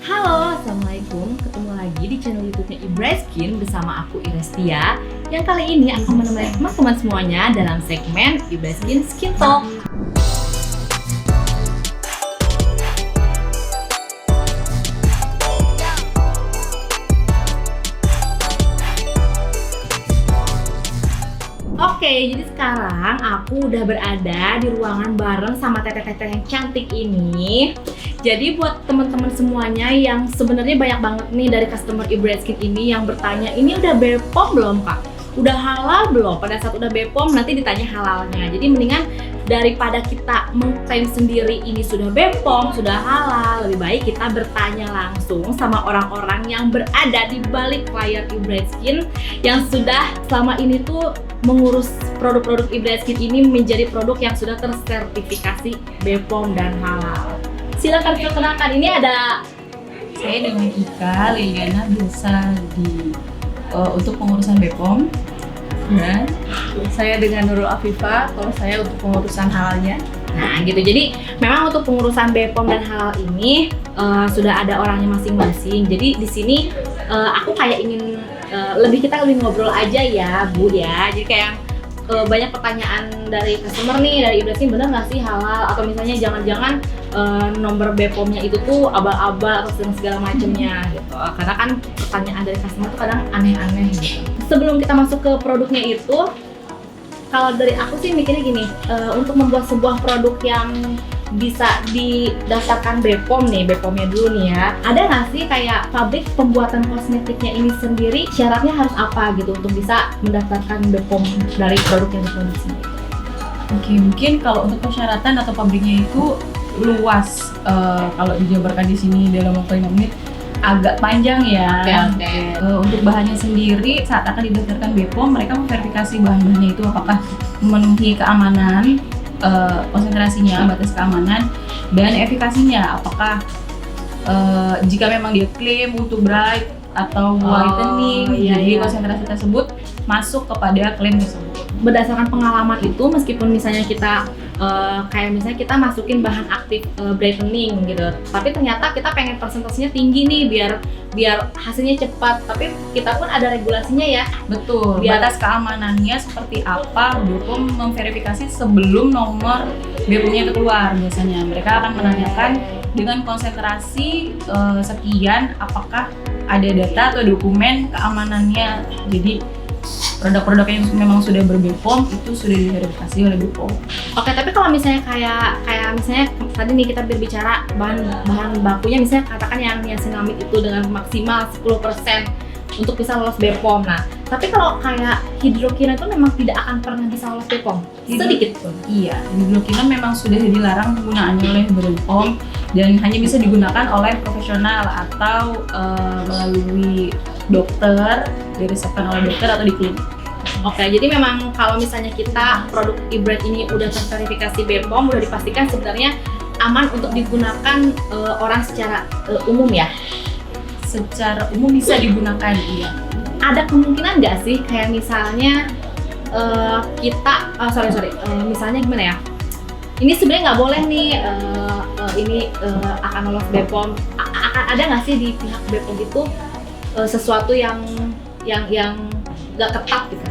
Halo, Assalamualaikum. Ketemu lagi di channel YouTube-nya Ibra Skin bersama aku Irestia, yang kali ini akan menemani teman-teman semuanya dalam segmen Ibra Skin Skin Talk. Oke, jadi sekarang aku udah berada di ruangan bareng sama teteh-teteh yang cantik ini. Jadi buat teman-teman semuanya yang sebenarnya banyak banget nih dari customer Ibra Skin ini yang bertanya, ini udah BPOM belum kak? Udah halal belum? Pada saat udah BPOM nanti ditanya halalnya. Jadi mendingan daripada kita mengklaim sendiri ini sudah BPOM, sudah halal, lebih baik kita bertanya langsung sama orang-orang yang berada di balik layar Ibra Skin yang sudah selama ini tuh mengurus produk-produk Ibra Skin ini menjadi produk yang sudah tersertifikasi BPOM dan halal. Silakan perkenalkan, ini ada Saya dengan Ika Liliana biasa untuk pengurusan BPOM, dan saya dengan Nurul Afifah kalau saya untuk pengurusan halalnya. Nah gitu, jadi memang untuk pengurusan BPOM dan halal ini sudah ada orangnya masing-masing. Jadi di sini aku kayak ingin kita lebih ngobrol aja ya Bu ya. Jadi kayak banyak pertanyaan dari customer nih, dari Ibra Skin, bener nggak sih halal? Atau misalnya jangan-jangan nomor BPOM-nya itu tuh abal-abal atau segala macemnya gitu. Karena kan pertanyaan dari customer tuh kadang aneh-aneh gitu. Sebelum kita masuk ke produknya itu, kalau dari aku sih mikirnya gini, untuk membuat sebuah produk yang bisa didaftarkan BPOM nih, BPOM-nya dulu nih ya. Ada nggak sih kayak pabrik pembuatan kosmetiknya ini sendiri, syaratnya harus apa gitu untuk bisa mendaftarkan BPOM dari produk yang diproduksi? Oke, mungkin kalau untuk persyaratan atau pabriknya itu luas. Kalau dijabarkan di sini dalam waktu 5 menit agak panjang ya. Oke. Untuk bahannya sendiri saat akan didaftarkan BPOM, mereka memverifikasi bahan-bahannya itu apakah memenuhi keamanan, konsentrasinya, batas keamanan, dan efikasinya. Apakah jika memang dia klaim untuk bright atau whitening, jadi konsentrasi tersebut masuk kepada klaim tersebut. Berdasarkan pengalaman itu, meskipun misalnya kita kayak misalnya kita masukin bahan aktif brightening gitu, tapi ternyata kita pengen persentasenya tinggi nih biar hasilnya cepat, tapi kita pun ada regulasinya ya. Betul, batas keamanannya seperti apa, BPOM memverifikasi sebelum nomor BPOM-nya itu keluar. Biasanya mereka akan menanyakan dengan konsentrasi sekian, apakah ada data atau dokumen keamanannya. Jadi produk-produk yang memang sudah ber-BPOM itu sudah diverifikasi oleh BPOM. Oke, tapi kalau misalnya kayak misalnya tadi nih kita berbicara bahan bakunya, misalnya katakan yang niacinamide itu dengan maksimal 10% untuk bisa lolos BPOM. Nah, tapi kalau kayak hidroquinone itu memang tidak akan pernah bisa lolos BPOM. Sedikit pun. Iya, hidroquinone memang sudah dilarang penggunaannya oleh BPOM dan hanya bisa digunakan oleh profesional atau melalui dokter, diresepkan oleh dokter atau di klinik. Oke, jadi memang kalau misalnya kita produk Ibra ini udah terverifikasi BPOM, udah dipastikan sebenarnya aman untuk digunakan orang secara umum ya? Secara umum bisa digunakan, iya. Ada kemungkinan nggak sih kayak misalnya misalnya gimana ya? Ini sebenarnya nggak boleh nih, akan lolos BPOM. Akan ada nggak sih di pihak BPOM itu sesuatu yang nggak ketat gitu?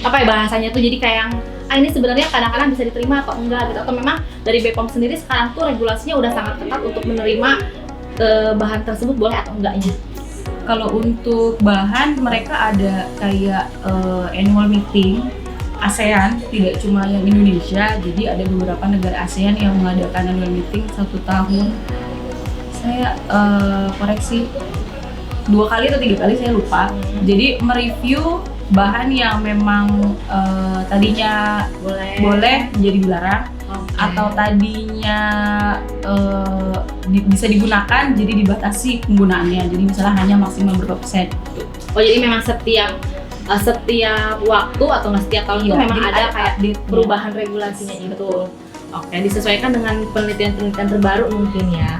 Apa ya bahasanya tuh, jadi kayak yang ini sebenarnya kadang-kadang bisa diterima atau enggak gitu, atau memang dari BPOM sendiri sekarang tuh regulasinya udah sangat ketat untuk menerima bahan tersebut boleh atau enggaknya? Kalau untuk bahan, mereka ada kayak annual meeting ASEAN, tidak cuma yang Indonesia, jadi ada beberapa negara ASEAN yang mengadakan annual meeting 1 tahun. Saya koreksi 2 kali atau 3 kali, saya lupa. Jadi mereview bahan yang memang tadinya boleh menjadi dilarang, atau tadinya bisa digunakan jadi dibatasi penggunaannya. Jadi misalnya hanya maksimal berapa persen. Oh, jadi memang setiap waktu atau nggak setiap tahun itu memang ada kayak perubahan regulasinya itu. Oke, disesuaikan dengan penelitian terbaru mungkin ya.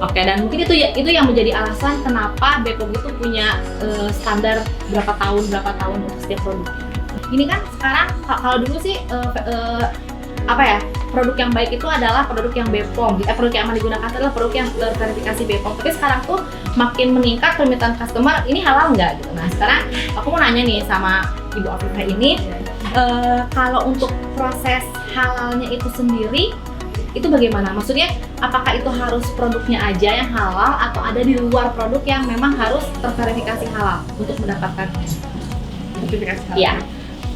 Oke, dan mungkin itu yang menjadi alasan kenapa BPOM itu punya standar berapa tahun untuk setiap produk. Ini kan sekarang kalau dulu sih produk yang baik itu adalah produk yang BPOM. Produk yang aman digunakan adalah produk yang terverifikasi BPOM. Tapi sekarang tuh makin meningkat permintaan customer, ini halal nggak gitu. Nah sekarang aku mau nanya nih sama Ibu Afifah ini, kalau untuk proses halalnya itu sendiri, itu bagaimana? Maksudnya apakah itu harus produknya aja yang halal atau ada di luar produk yang memang harus terverifikasi halal untuk mendapatkan sertifikasi halal? Iya.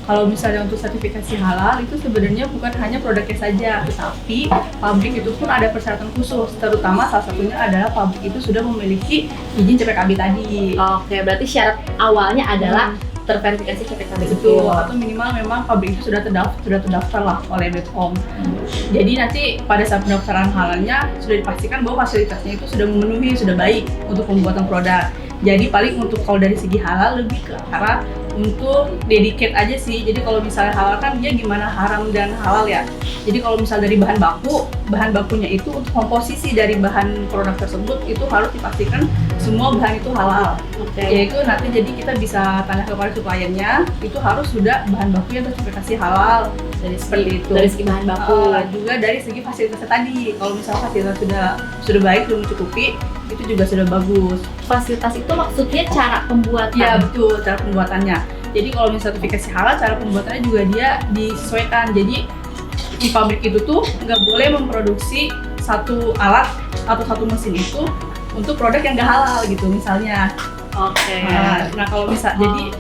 Kalau misalnya untuk sertifikasi halal itu sebenarnya bukan hanya produknya saja, tetapi pabrik itu pun ada persyaratan khusus. Terutama salah satunya adalah pabrik itu sudah memiliki izin CPKB tadi. Oke, berarti syarat awalnya adalah terverifikasi CPKB itu. Betul, atau minimal memang pabrik itu sudah terdaftar lah oleh BPOM. Jadi nanti pada saat pendaftaran halalnya sudah dipastikan bahwa fasilitasnya itu sudah memenuhi, sudah baik untuk pembuatan produk. Jadi paling untuk kalau dari segi halal lebih ke arah untuk dedicate aja sih. Jadi kalau misalnya halal kan dia gimana haram dan halal ya. Jadi kalau misal dari bahan bakunya itu untuk komposisi dari bahan produk tersebut itu harus dipastikan semua bahan itu halal. Yaitu nanti jadi kita bisa tanya kepada suppliernya itu harus sudah bahan baku yang tersertifikasi halal dari seperti itu. Dari segi bahan baku, juga dari segi fasilitasnya tadi. Kalau misalnya fasilitas sudah baik, sudah mencukupi, itu juga sudah bagus. Fasilitas itu maksudnya cara pembuatan. Iya betul, cara pembuatannya. Jadi kalau misalnya sertifikasi halal, cara pembuatannya juga dia disesuaikan. Jadi di pabrik itu tuh nggak boleh memproduksi satu alat atau satu mesin itu untuk produk yang nggak halal gitu misalnya. Nah kalau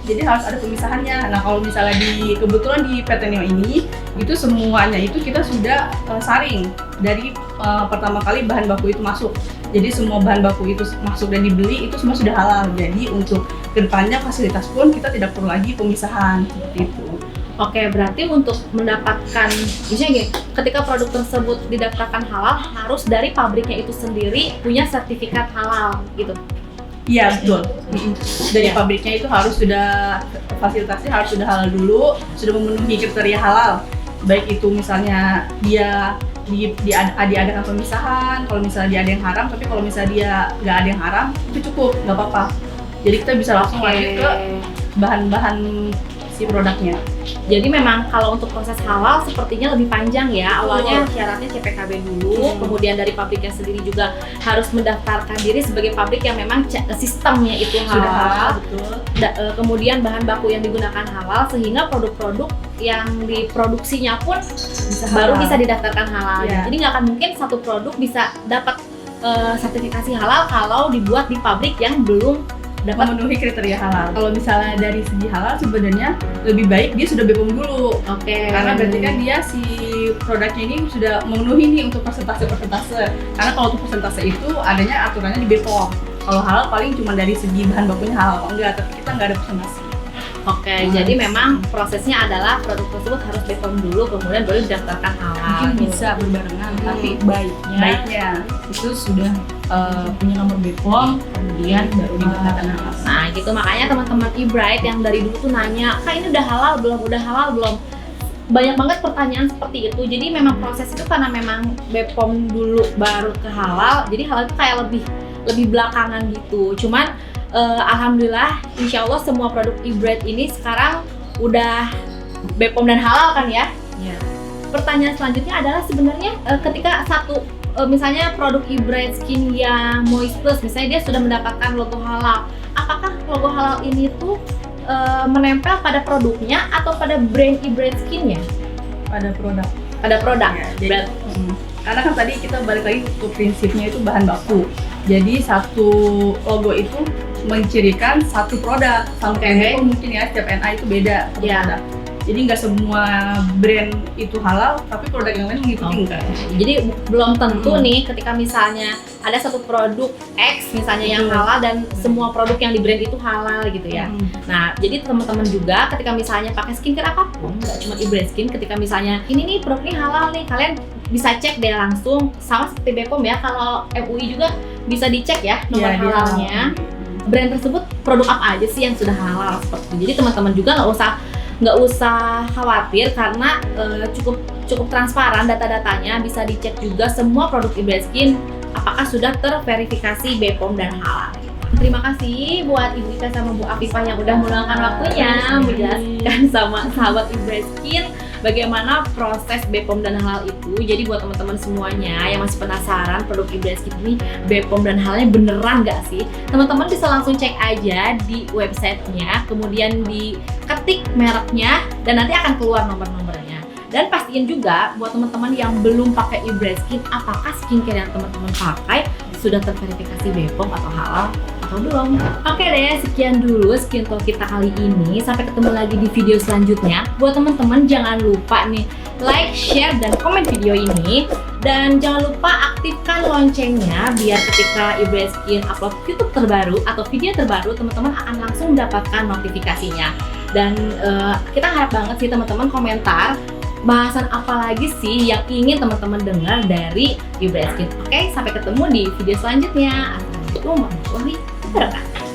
jadi harus ada pemisahannya. Nah kalau misalnya kebetulan di PT Neo ini itu semuanya itu kita sudah saring dari pertama kali bahan baku itu masuk. Jadi semua bahan baku itu masuk dan dibeli itu semua sudah halal. Jadi untuk kedepannya fasilitas pun kita tidak perlu lagi pemisahan seperti itu. Oke, berarti untuk mendapatkan, misalnya gini, ketika produk tersebut didaftarkan halal, harus dari pabriknya itu sendiri punya sertifikat halal, gitu? Iya, betul. Dari pabriknya itu harus sudah, fasilitasnya harus sudah halal dulu, sudah memenuhi kriteria halal. Baik itu misalnya dia diadakan pemisahan, kalau misalnya dia ada yang haram, tapi kalau misalnya dia nggak ada yang haram, itu cukup, nggak apa-apa. Jadi kita bisa langsung lanjut ke bahan-bahan si produknya. Jadi memang kalau untuk proses halal sepertinya lebih panjang ya. Awalnya syaratnya CPKB dulu, kemudian dari pabriknya sendiri juga harus mendaftarkan diri sebagai pabrik yang memang sistemnya itu halal. Kemudian bahan baku yang digunakan halal sehingga produk-produk yang diproduksinya pun baru bisa didaftarkan halal. Jadi nggak akan mungkin satu produk bisa dapat sertifikasi halal kalau dibuat di pabrik yang belum dapat memenuhi kriteria halal. Kalau misalnya dari segi halal sebenarnya lebih baik dia sudah BPOM dulu. Karena berarti kan dia si produknya ini sudah memenuhi nih untuk persentase. Karena kalau untuk persentase itu adanya aturannya di BPOM. Kalau halal paling cuma dari segi bahan bakunya halal atau enggak, tapi kita nggak ada persentase. Jadi memang prosesnya adalah produk tersebut harus BPOM dulu, kemudian baru didaftarkan halal. Mungkin bisa berbarengan, tapi baiknya itu sudah punya nomor BPOM, kemudian baru didaftarkan halal. Nah gitu, makanya teman-teman eBright yang dari dulu tuh nanya, Kak ini udah halal belum? Banyak banget pertanyaan seperti itu. Jadi memang proses itu karena memang BPOM dulu baru ke halal, jadi halal itu kayak lebih belakangan gitu. Cuman alhamdulillah, insya Allah semua produk eBright ini sekarang udah BPOM dan halal kan ya? Pertanyaan selanjutnya adalah sebenarnya ketika misalnya produk eBright Skin yang Moist Plus, misalnya dia sudah mendapatkan logo halal, apakah logo halal ini tuh menempel pada produknya atau pada brand eBright Skin-nya? Pada produk. Ya, karena kan tadi kita balik lagi ke prinsipnya itu bahan baku. Jadi satu logo itu mencirikan satu produk. Sama kayak mungkin ya, setiap NA itu beda produk. Jadi nggak semua brand itu halal, tapi produk yang lain mengikuti enggak. Jadi belum tentu nih ketika misalnya ada satu produk X misalnya yang halal dan semua produk yang di brand itu halal gitu ya. Nah, jadi teman-teman juga ketika misalnya pakai skincare apapun, nggak cuma eBright Skin, ketika misalnya ini nih produk ini halal nih, kalian bisa cek deh langsung, sama seperti BPOM ya. Kalau MUI juga bisa dicek ya nomor halalnya. Brand tersebut produk apa aja sih yang sudah halal seperti itu. Jadi teman-teman juga nggak usah khawatir karena cukup transparan data-datanya, bisa dicek juga semua produk eBright Skin apakah sudah terverifikasi BPOM dan halal. Terima kasih buat Ibu Ika sama Bu Afifah yang udah meluangkan waktunya menjelaskan sama sahabat eBright Skin bagaimana proses BPOM dan halal itu. Jadi buat teman-teman semuanya yang masih penasaran produk Ibraskin ini BPOM dan halalnya beneran nggak sih? Teman-teman bisa langsung cek aja di websitenya, kemudian diketik mereknya dan nanti akan keluar nomor-nomornya. Dan pastiin juga buat teman-teman yang belum pakai Ibraskin, apakah skincare yang teman-teman pakai sudah terverifikasi BPOM atau halal atau belum. Oke deh, sekian dulu skin talk kita kali ini. Sampai ketemu lagi di video selanjutnya. Buat teman-teman jangan lupa nih like, share, dan komen video ini. Dan jangan lupa aktifkan loncengnya biar ketika Ibraskin upload YouTube terbaru atau video terbaru, teman-teman akan langsung mendapatkan notifikasinya. Dan kita harap banget sih teman-teman komentar bahasan apa lagi sih yang ingin teman-teman dengar dari Ibraskin. Oke, sampai ketemu di video selanjutnya. Assalamualaikum warahmatullahi wabarakatuh.